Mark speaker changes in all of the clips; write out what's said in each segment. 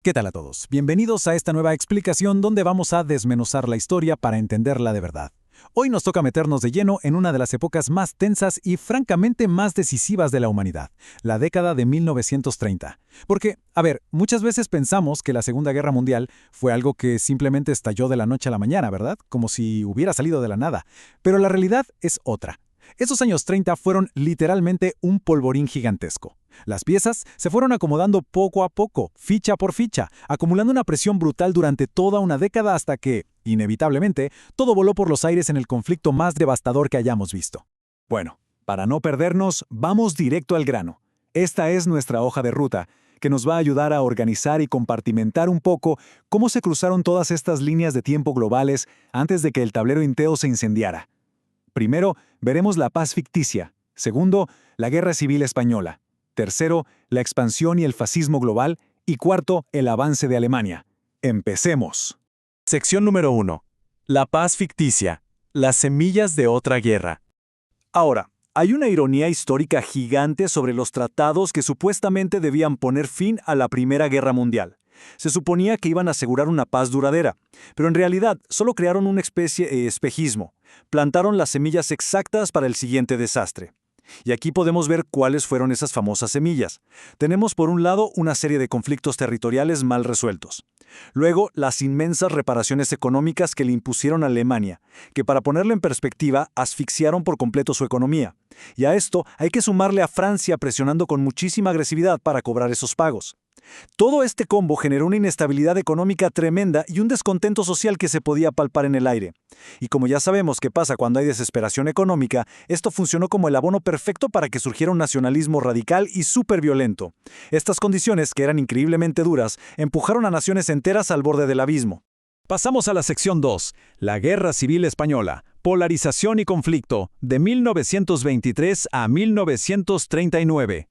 Speaker 1: ¿Qué tal a todos? Bienvenidos a esta nueva explicación donde vamos a desmenuzar la historia para entenderla de verdad. Hoy nos toca meternos de lleno en una de las épocas más tensas y francamente más decisivas de la humanidad, la década de 1930. Porque, muchas veces pensamos que la Segunda Guerra Mundial fue algo que simplemente estalló de la noche a la mañana, ¿verdad? Como si hubiera salido de la nada. Pero la realidad es otra. Esos años 30 fueron literalmente un polvorín gigantesco. Las piezas se fueron acomodando poco a poco, ficha por ficha, acumulando una presión brutal durante toda una década hasta que, inevitablemente, todo voló por los aires en el conflicto más devastador que hayamos visto. Bueno, para no perdernos, vamos directo al grano. Esta es nuestra hoja de ruta, que nos va a ayudar a organizar y compartimentar un poco cómo se cruzaron todas estas líneas de tiempo globales antes de que el tablero Inteo se incendiara. Primero, veremos la paz ficticia. Segundo, la Guerra Civil Española. Tercero, la expansión y el fascismo global. Y cuarto, el avance de Alemania. Empecemos.
Speaker 2: Sección número 1. La paz ficticia. Las semillas de otra guerra.
Speaker 3: Ahora, hay una ironía histórica gigante sobre los tratados que supuestamente debían poner fin a la Primera Guerra Mundial. Se suponía que iban a asegurar una paz duradera, pero en realidad solo crearon una especie de espejismo. Plantaron las semillas exactas para el siguiente desastre. Y aquí podemos ver cuáles fueron esas famosas semillas. Tenemos por un lado una serie de conflictos territoriales mal resueltos. Luego, las inmensas reparaciones económicas que le impusieron a Alemania, que para ponerlo en perspectiva, asfixiaron por completo su economía. Y a esto hay que sumarle a Francia presionando con muchísima agresividad para cobrar esos pagos. Todo este combo generó una inestabilidad económica tremenda y un descontento social que se podía palpar en el aire. Y como ya sabemos qué pasa cuando hay desesperación económica, esto funcionó como el abono perfecto para que surgiera un nacionalismo radical y súper violento. Estas condiciones, que eran increíblemente duras, empujaron a naciones enteras al borde del abismo.
Speaker 1: Pasamos a la sección 2, la Guerra Civil Española, polarización y conflicto, de 1923 a 1939.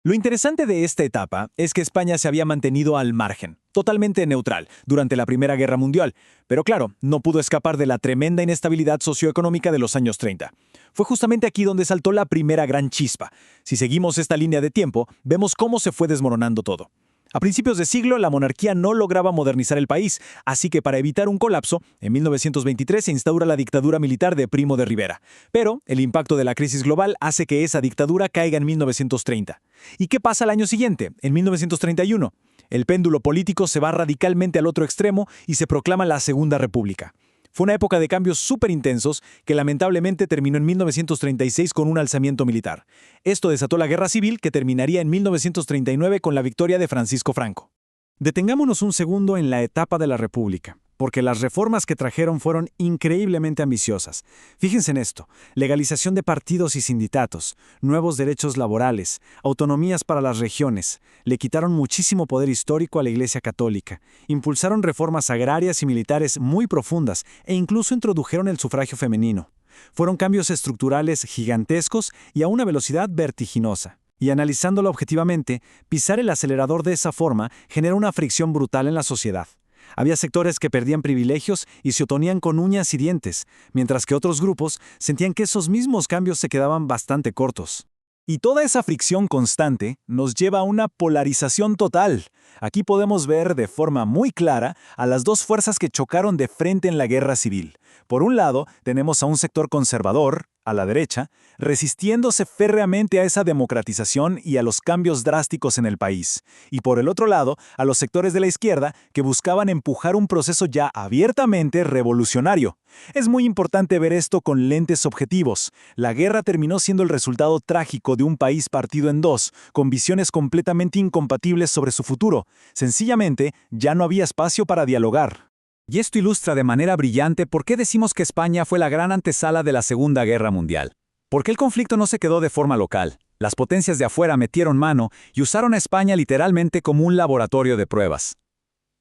Speaker 3: Lo interesante de esta etapa es que España se había mantenido al margen, totalmente neutral, durante la Primera Guerra Mundial, pero claro, no pudo escapar de la tremenda inestabilidad socioeconómica de los años 30. Fue justamente aquí donde saltó la primera gran chispa. Si seguimos esta línea de tiempo, vemos cómo se fue desmoronando todo. A principios de siglo, la monarquía no lograba modernizar el país, así que para evitar un colapso, en 1923 se instaura la dictadura militar de Primo de Rivera. Pero el impacto de la crisis global hace que esa dictadura caiga en 1930. ¿Y qué pasa al año siguiente, en 1931? El péndulo político se va radicalmente al otro extremo y se proclama la Segunda República. Fue una época de cambios súper intensos que lamentablemente terminó en 1936 con un alzamiento militar. Esto desató la Guerra Civil que terminaría en 1939 con la victoria de Francisco Franco.
Speaker 1: Detengámonos un segundo en la etapa de la República, porque las reformas que trajeron fueron increíblemente ambiciosas. Fíjense en esto: legalización de partidos y sindicatos, nuevos derechos laborales, autonomías para las regiones, le quitaron muchísimo poder histórico a la Iglesia Católica, impulsaron reformas agrarias y militares muy profundas e incluso introdujeron el sufragio femenino. Fueron cambios estructurales gigantescos y a una velocidad vertiginosa. Y analizándolo objetivamente, pisar el acelerador de esa forma genera una fricción brutal en la sociedad. Había sectores que perdían privilegios y se oponían con uñas y dientes, mientras que otros grupos sentían que esos mismos cambios se quedaban bastante cortos. Y toda esa fricción constante nos lleva a una polarización total. Aquí podemos ver de forma muy clara a las dos fuerzas que chocaron de frente en la guerra civil. Por un lado, tenemos a un sector conservador, a la derecha, resistiéndose férreamente a esa democratización y a los cambios drásticos en el país. Y por el otro lado, a los sectores de la izquierda que buscaban empujar un proceso ya abiertamente revolucionario. Es muy importante ver esto con lentes objetivos. La guerra terminó siendo el resultado trágico de un país partido en dos, con visiones completamente incompatibles sobre su futuro. Sencillamente, ya no había espacio para dialogar. Y esto ilustra de manera brillante por qué decimos que España fue la gran antesala de la Segunda Guerra Mundial. Porque el conflicto no se quedó de forma local. Las potencias de afuera metieron mano y usaron a España literalmente como un laboratorio de pruebas.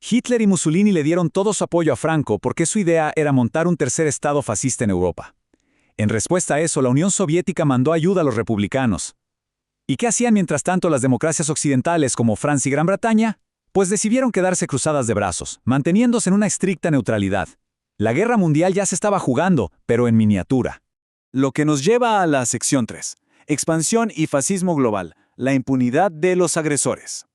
Speaker 1: Hitler y Mussolini le dieron todo su apoyo a Franco porque su idea era montar un tercer estado fascista en Europa. En respuesta a eso, la Unión Soviética mandó ayuda a los republicanos. ¿Y qué hacían mientras tanto las democracias occidentales como Francia y Gran Bretaña? Pues decidieron quedarse cruzadas de brazos, manteniéndose en una estricta neutralidad. La guerra mundial ya se estaba jugando, pero en miniatura.
Speaker 3: Lo que nos lleva a la sección 3. Expansión y fascismo global. La impunidad de los agresores.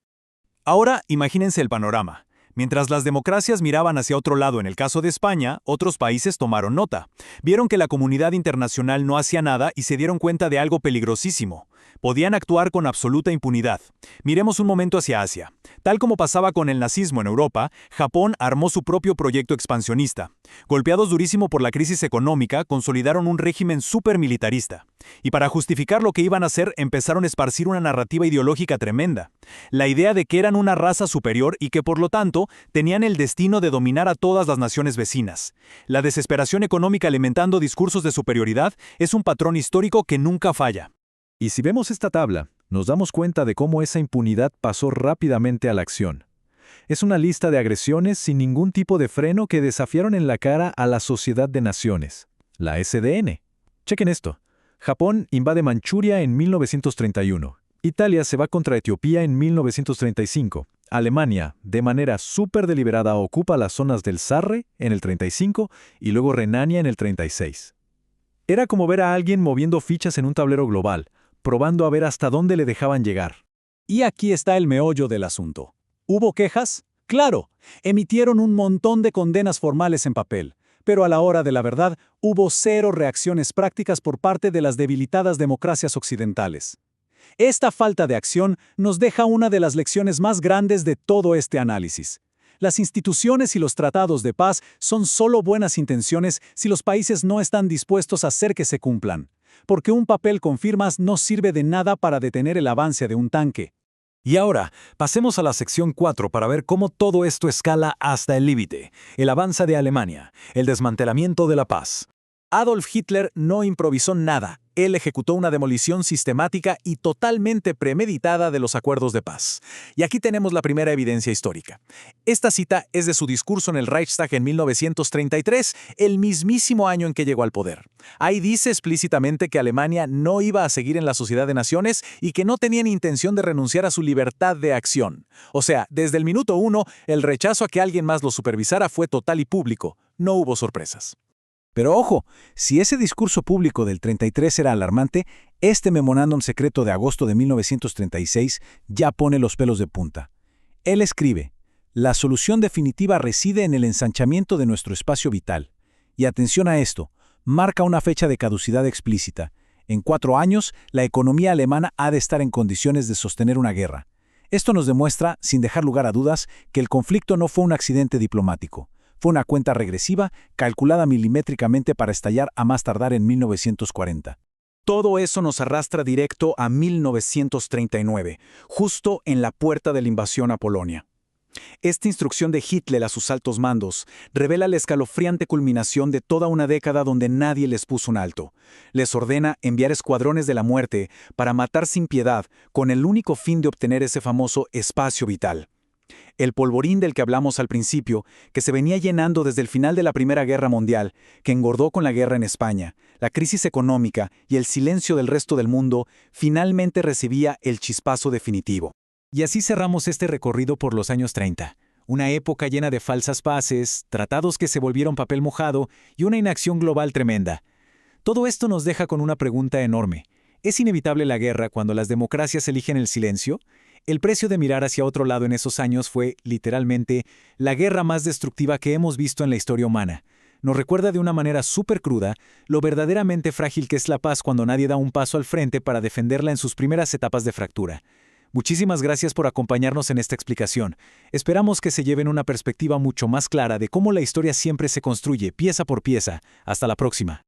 Speaker 3: Ahora imagínense el panorama. Mientras las democracias miraban hacia otro lado en el caso de España, otros países tomaron nota. Vieron que la comunidad internacional no hacía nada y se dieron cuenta de algo peligrosísimo. Podían actuar con absoluta impunidad. Miremos un momento hacia Asia. Tal como pasaba con el nazismo en Europa, Japón armó su propio proyecto expansionista. Golpeados durísimo por la crisis económica, consolidaron un régimen supermilitarista. Y para justificar lo que iban a hacer, empezaron a esparcir una narrativa ideológica tremenda. La idea de que eran una raza superior y que por lo tanto tenían el destino de dominar a todas las naciones vecinas. La desesperación económica alimentando discursos de superioridad es un patrón histórico que nunca falla.
Speaker 4: Y si vemos esta tabla, nos damos cuenta de cómo esa impunidad pasó rápidamente a la acción. Es una lista de agresiones sin ningún tipo de freno que desafiaron en la cara a la Sociedad de Naciones, la SDN. Chequen esto. Japón invade Manchuria en 1931. Italia se va contra Etiopía en 1935. Alemania, de manera súper deliberada, ocupa las zonas del Sarre en el 35 y luego Renania en el 36. Era como ver a alguien moviendo fichas en un tablero global, probando a ver hasta dónde le dejaban llegar.
Speaker 1: Y aquí está el meollo del asunto. ¿Hubo quejas? Claro, emitieron un montón de condenas formales en papel, pero a la hora de la verdad hubo cero reacciones prácticas por parte de las debilitadas democracias occidentales. Esta falta de acción nos deja una de las lecciones más grandes de todo este análisis. Las instituciones y los tratados de paz son solo buenas intenciones si los países no están dispuestos a hacer que se cumplan, porque un papel con firmas no sirve de nada para detener el avance de un tanque.
Speaker 3: Y ahora, pasemos a la sección 4 para ver cómo todo esto escala hasta el límite, el avance de Alemania, el desmantelamiento de la paz. Adolf Hitler no improvisó nada. Él ejecutó una demolición sistemática y totalmente premeditada de los acuerdos de paz. Y aquí tenemos la primera evidencia histórica. Esta cita es de su discurso en el Reichstag en 1933, el mismísimo año en que llegó al poder. Ahí dice explícitamente que Alemania no iba a seguir en la Sociedad de Naciones y que no tenían intención de renunciar a su libertad de acción. O sea, desde el minuto 1, el rechazo a que alguien más lo supervisara fue total y público. No hubo sorpresas.
Speaker 1: Pero ojo, si ese discurso público del 33 era alarmante, este memorándum secreto de agosto de 1936 ya pone los pelos de punta. Él escribe: la solución definitiva reside en el ensanchamiento de nuestro espacio vital. Y atención a esto, marca una fecha de caducidad explícita. En 4 años, la economía alemana ha de estar en condiciones de sostener una guerra. Esto nos demuestra, sin dejar lugar a dudas, que el conflicto no fue un accidente diplomático. Fue una cuenta regresiva, calculada milimétricamente para estallar a más tardar en 1940. Todo eso nos arrastra directo a 1939, justo en la puerta de la invasión a Polonia. Esta instrucción de Hitler a sus altos mandos revela la escalofriante culminación de toda una década donde nadie les puso un alto. Les ordena enviar escuadrones de la muerte para matar sin piedad, con el único fin de obtener ese famoso espacio vital. El polvorín del que hablamos al principio, que se venía llenando desde el final de la Primera Guerra Mundial, que engordó con la guerra en España, la crisis económica y el silencio del resto del mundo, finalmente recibía el chispazo definitivo. Y así cerramos este recorrido por los años 30, una época llena de falsas paces, tratados que se volvieron papel mojado y una inacción global tremenda. Todo esto nos deja con una pregunta enorme. ¿Es inevitable la guerra cuando las democracias eligen el silencio? El precio de mirar hacia otro lado en esos años fue, literalmente, la guerra más destructiva que hemos visto en la historia humana. Nos recuerda de una manera súper cruda lo verdaderamente frágil que es la paz cuando nadie da un paso al frente para defenderla en sus primeras etapas de fractura. Muchísimas gracias por acompañarnos en esta explicación. Esperamos que se lleven una perspectiva mucho más clara de cómo la historia siempre se construye pieza por pieza. Hasta la próxima.